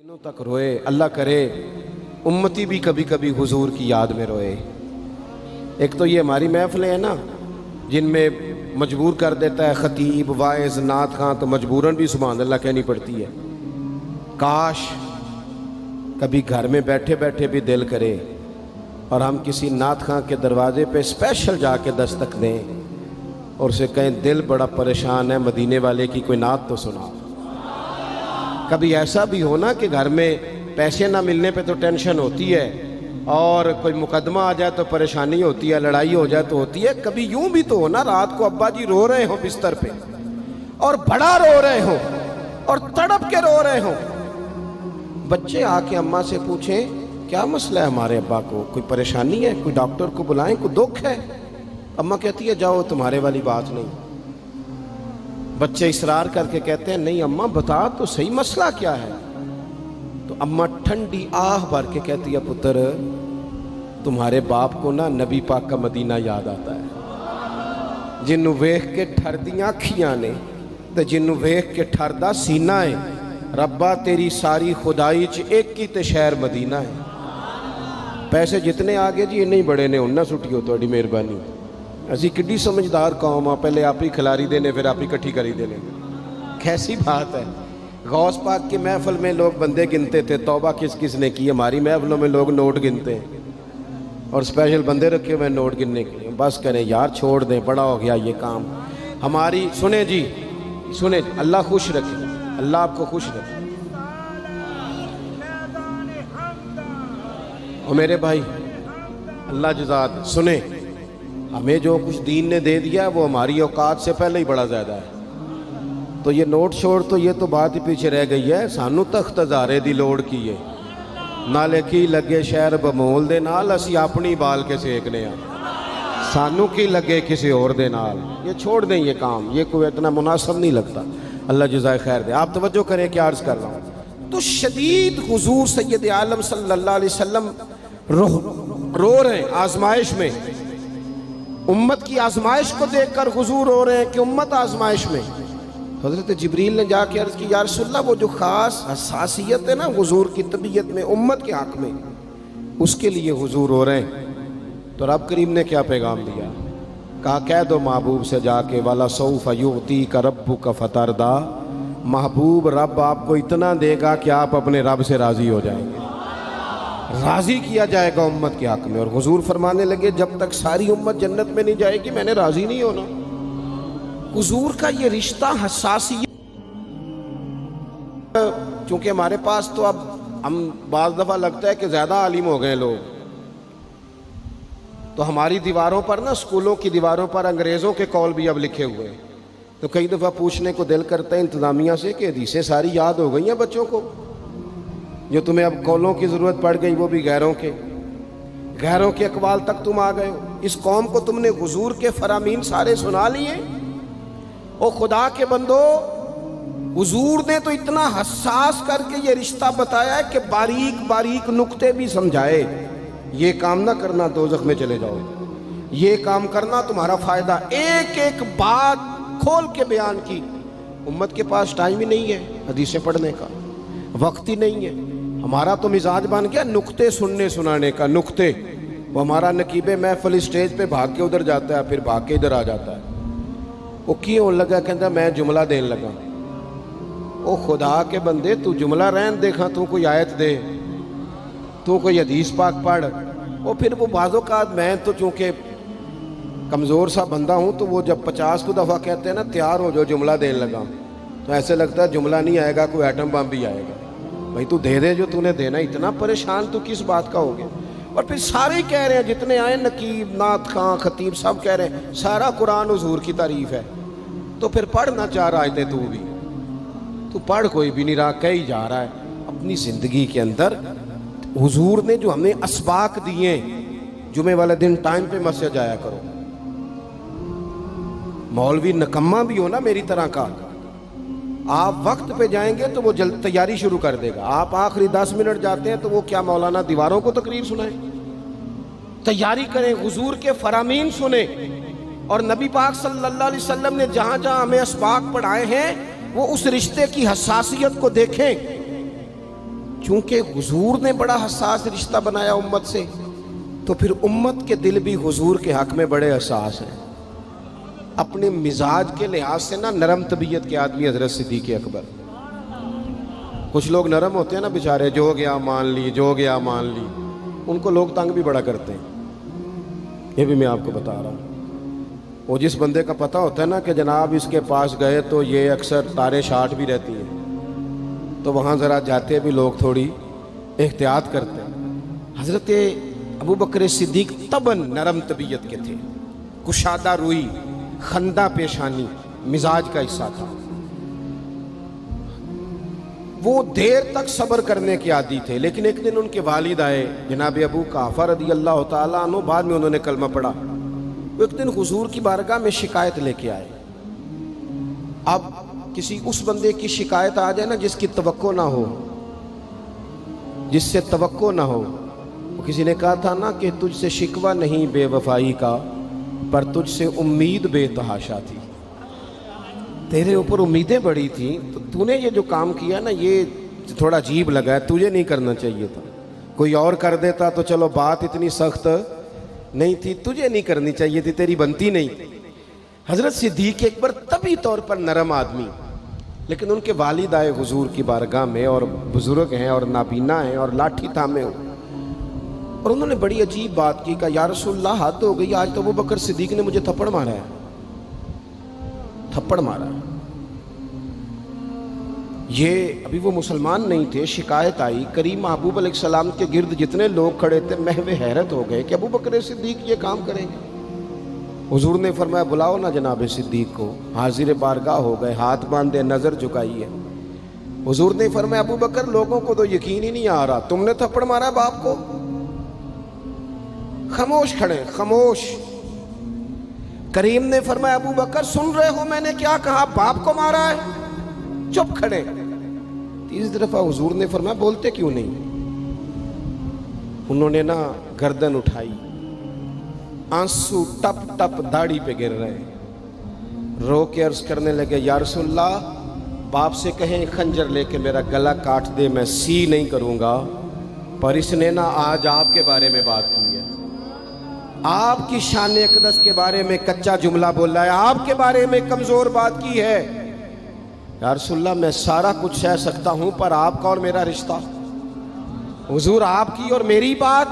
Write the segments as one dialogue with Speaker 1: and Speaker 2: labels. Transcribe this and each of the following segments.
Speaker 1: दिनों तक रोए। अल्लाह करे उम्मती भी कभी कभी हुजूर की याद में रोए। एक तो ये हमारी महफिलें हैं ना जिनमें मजबूर कर देता है ख़तीब वाइज नात खां, तो मजबूरन भी सुभान अल्लाह कहनी पड़ती है। काश कभी घर में बैठे बैठे भी दिल करे और हम किसी नात खां के दरवाजे पे स्पेशल जाके दस्तक दें और उसे कहें दिल बड़ा परेशान है, मदीने वाले की कोई नात तो सुना। कभी ऐसा भी हो ना कि घर में पैसे ना मिलने पे तो टेंशन होती है और कोई मुकदमा आ जाए तो परेशानी होती है, लड़ाई हो जाए तो होती है। कभी यूं भी तो हो ना रात को अब्बा जी रो रहे हो बिस्तर पे और बड़ा रो रहे हो और तड़प के रो रहे हो, बच्चे आके अम्मा से पूछें क्या मसला है हमारे अब्बा को, कोई परेशानी है, कोई डॉक्टर को बुलाएं, कोई दुख है। अम्मा कहती है जाओ तुम्हारे वाली बात नहीं। बच्चे इसरार करके कहते हैं नहीं अम्मा बता तो सही मसला क्या है। तो अम्मा ठंडी आह भर के कहती है पुत्र तुम्हारे बाप को ना नबी पाक का मदीना याद आता है, जिन्नू वेख के ठरदियां अखियां ने ते जिन्नू वेख के ठरदा सीना है। रब्बा तेरी सारी खुदाई च एक ही ते शहर मदीना है। पैसे जितने आगे जी इन्ने ही बड़े ने उन्ना सुटियो थोड़ी मेहरबानी। असी किड्डी समझदार कौम आ, पहले आप ही खिलारी देने फिर आप ही इकट्ठी करी देने। कैसी बात है। गौस पाक की महफिल में लोग बंदे गिनते थे, तौबा किस किस ने की। हमारी महफिलों में लोग नोट गिनते हैं और स्पेशल बंदे रखे हुए नोट गिनने के लिए। बस करें यार, छोड़ दें, बड़ा हो गया ये काम हमारी। सुने जी सुने, अल्लाह खुश रखे, अल्लाह आपको खुश रखे। और मेरे भाई अल्लाह जज़ात सुने, हमें जो कुछ दीन ने दे दिया है वो हमारी औकात से पहले ही बड़ा ज़्यादा है। तो ये नोट छोड़ तो ये तो बात ही पीछे रह गई है। सानू तख्त हज़ारे दी लोड़ की है, नाले की लगे शहर बमोल दे नाल असी अपनी बाल के सेकने आ, सानू की लगे किसी और दे नाल। ये छोड़ दें ये काम, ये कोई इतना मुनासिब नहीं लगता। अल्लाह जज़ाए खैर दे। आप तवज्जो करें क्या अर्ज़ कर रहा हूँ। तो शदीद हुजूर सैयद आलम सल्लल्लाहु अलैहि वसल्लम रो रहे हैं आजमाइश में। उम्मत की आजमाइश को देखकर हुजूर रो रहे हैं कि उम्मत आजमाइश में। हज़रत जिब्रील ने जाके अर्ज़ की या रसूलल्लाह वो जो ख़ास हसासियत है ना हुजूर की तबीयत में उम्मत के हक़ में, उसके लिए हुजूर रो रहे हैं। तो रब करीम ने क्या पैगाम दिया, कहा कह दो महबूब से जाके वाला सौफ युती का रब्बु का फतरदा, महबूब रब आपको इतना देगा कि आप अपने रब से राज़ी हो जाएंगे। राज़ी किया जाएगा उम्मत के हक़ में। और हुजूर फरमाने लगे जब तक सारी उम्मत जन्नत में नहीं जाएगी मैंने राज़ी नहीं होना। हुजूर का ये रिश्ता हसासियत, चूँकि हमारे पास तो अब हम बाज़ दफ़ा लगता है कि ज़्यादा आलिम हो गए लोग, तो हमारी दीवारों पर ना, स्कूलों की दीवारों पर अंग्रेज़ों के कौल भी अब लिखे हुए हैं। तो कई दफ़ा पूछने को दिल करता है इंतज़ामिया से कि हदीसें सारी याद हो गई हैं बच्चों को, जो तुम्हें अब कौलों की ज़रूरत पड़ गई वो भी गैरों के अकवाल तक तुम आ गए हो। इस कौम को तुमने हुजूर के फरामीन सारे सुना लिए। ओ खुदा के बंदो, हुजूर ने तो इतना हसास करके ये रिश्ता बताया है कि बारीक बारीक नुक्ते भी समझाए। ये काम ना करना दोज़ख में चले जाओगे, ये काम करना तुम्हारा फ़ायदा। एक एक बात खोल के बयान की। उम्मत के पास टाइम ही नहीं है हदीसें पढ़ने का, वक्त ही नहीं है। हमारा तो मिजाज बन गया नुक्ते सुनने सुनाने का। नुक्ते वो हमारा नकीबे महफिल स्टेज पे भाग के उधर जाता है, फिर भाग के इधर आ जाता है। वो क्यों लगा, कहता मैं जुमला देने लगा। ओ खुदा के बंदे तू जुमला रहन देखा, तू कोई आयत दे, तू कोई हदीस पाक पढ़। वो फिर वो बाज़ों का मैं तो चूँकि कमज़ोर सा बंदा हूँ, तो वो जब 50 को दफ़ा कहते हैं ना तैयार हो जो जुमला देने लगा, तो ऐसे लगता है जुमला नहीं आएगा कोई एटम बम भी आएगा। भाई तू दे दे जो तूने देना, इतना परेशान तू किस बात का हो गया। और फिर सारे कह रहे हैं जितने आए, नकीब नात खां खतीब सब कह रहे हैं सारा कुरान हुजूर की तारीफ़ है। तो फिर पढ़ना चाह रहा है तू भी, तू पढ़, कोई भी नहीं रहा, कह ही जा रहा है। अपनी ज़िंदगी के अंदर हुजूर ने जो हमें असबाक दिए, जुमे वाले दिन टाइम पे मस्जिद जाया करो। मौलवी नकम्मा भी हो ना मेरी तरह का, आप वक्त पे जाएंगे तो वो जल्द तैयारी शुरू कर देगा। आप आखिरी 10 मिनट जाते हैं तो वो क्या मौलाना दीवारों को तकरीर सुनाए। तैयारी करें, हुजूर के फरामीन सुने। और नबी पाक सल्लल्लाहु अलैहि वसल्लम ने जहाँ जहाँ हमें असबाक पढ़ाए हैं वो उस रिश्ते की हसासियत को देखें। چونکہ حضور نے بڑا حساس رشتہ بنایا امت سے، تو پھر امت کے دل بھی حضور کے حق میں بڑے حساس ہیں۔ اپنے مزاج کے لحاظ سے نا نرم طبیعت کے آدمی حضرت صدیق اکبر۔ کچھ لوگ نرم ہوتے ہیں نا بیچارے، جو گیا مان لی، جو گیا مان لی، ان کو لوگ تنگ بھی بڑا کرتے ہیں۔ یہ بھی میں آپ کو بتا رہا ہوں۔ وہ جس بندے کا پتہ ہوتا ہے نا کہ جناب اس کے پاس گئے تو یہ اکثر تارے شاٹ بھی رہتی ہیں، تو وہاں ذرا جاتے بھی لوگ تھوڑی احتیاط کرتے ہیں۔ حضرت ابو بکر صدیق طبعاً نرم طبیعت کے تھے، کشادہ روئی، خندہ پیشانی مزاج کا حصہ تھا۔ وہ دیر تک صبر کرنے کے عادی تھے، لیکن ایک دن ان کے والد آئے جناب ابو قحافہ رضی اللہ تعالیٰ عنہ، بعد میں انہوں نے کلمہ پڑھا۔ وہ ایک دن حضور کی بارگاہ میں شکایت لے کے آئے۔ اب کسی اس بندے کی شکایت آ جائے نا جس کی توقع نہ ہو، جس سے توقع نہ ہو۔ کسی نے کہا تھا نا کہ تجھ سے شکوہ نہیں بے وفائی کا، پر تجھ سے امید بے تحاشا تھی۔ تیرے اوپر امیدیں بڑی تھیں، تو نے یہ جو کام کیا نا یہ تھوڑا عجیب لگا ہے، تجھے نہیں کرنا چاہیے تھا۔ کوئی اور کر دیتا تو چلو بات اتنی سخت نہیں تھی، تجھے نہیں کرنی چاہیے تھی، تیری بنتی نہیں تھی۔ حضرت صدیق اکبر طبی طور پر نرم آدمی، لیکن ان کے والد آئے حضور کی بارگاہ میں، اور بزرگ ہیں اور نابینا ہیں اور لاٹھی تھامے ہو، اور انہوں نے بڑی عجیب بات کی، کہا یا رسول اللہ حد ہو گئی، آج تو ابو بکر صدیق نے مجھے تھپڑ مارا ہے، تھپڑ مارا ہے۔ یہ ابھی وہ مسلمان نہیں تھے، شکایت آئی، کریم محبوب علیہ السلام کے گرد جتنے لوگ کھڑے تھے محو حیرت ہو گئے کہ ابو بکر صدیق یہ کام کریں گے۔ حضور نے فرمایا بلاؤ نا جناب صدیق کو۔ حاضر بارگاہ ہو گئے، ہاتھ باندھے، نظر جھکائی ہے۔ حضور نے فرمایا ابو بکر لوگوں کو تو یقین ہی نہیں آ رہا، تم نے تھپڑ مارا باپ کو؟ خاموش کھڑے، خاموش۔ کریم نے فرمایا ابو بکر سن رہے ہو میں نے کیا کہا، باپ کو مارا ہے؟ چپ کھڑے۔ تیسری دفعہ حضور نے فرمایا بولتے کیوں نہیں؟ انہوں نے نا گردن اٹھائی، آنسو ٹپ ٹپ داڑھی پہ گر رہے، رو کے عرض کرنے لگے یا رسول اللہ باپ سے کہیں خنجر لے کے میرا گلا کاٹ دے، میں سی نہیں کروں گا، پر اس نے نا آج آپ کے بارے میں بات کی ہے، آپ کی شان اقدس کے بارے میں کچا جملہ بولا ہے، آپ کے بارے میں کمزور بات کی ہے۔ یا رسول اللہ میں سارا کچھ سہ سکتا ہوں، پر آپ کا اور میرا رشتہ، حضور آپ کی اور میری بات،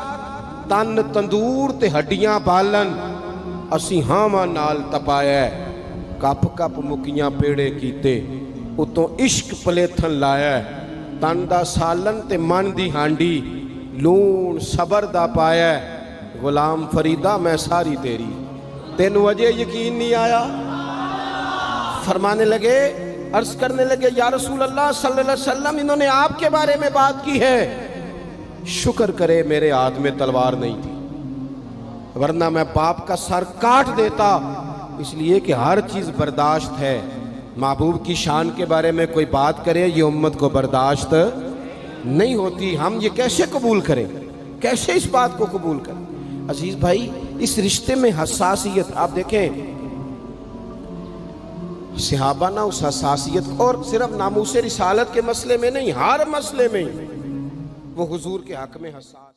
Speaker 1: تن تندور تے ہڈیاں بالن، اسی ہاواں نال تپایا، کپ کپ مکیاں پیڑے کیتے، اتوں عشق پلیتھن لایا، تن دا سالن تے من دی ہانڈی، لون صبر دا پایا، غلام فریدہ میں ساری تیری، تینوں وجہ یقین نہیں آیا؟ فرمانے لگے، عرض کرنے لگے یا رسول اللہ صلی اللہ علیہ وسلم انہوں نے آپ کے بارے میں بات کی ہے، شکر کرے میرے ہاتھ میں تلوار نہیں تھی، ورنہ میں باپ کا سر کاٹ دیتا، اس لیے کہ ہر چیز برداشت ہے، محبوب کی شان کے بارے میں کوئی بات کرے یہ امت کو برداشت نہیں ہوتی، ہم یہ کیسے قبول کریں، کیسے اس بات کو قبول کریں؟ عزیز بھائی اس رشتے میں حساسیت، آپ دیکھیں صحابہ نا اس حساسیت، اور صرف ناموس رسالت کے مسئلے میں نہیں، ہر مسئلے میں وہ حضور کے حق میں حساس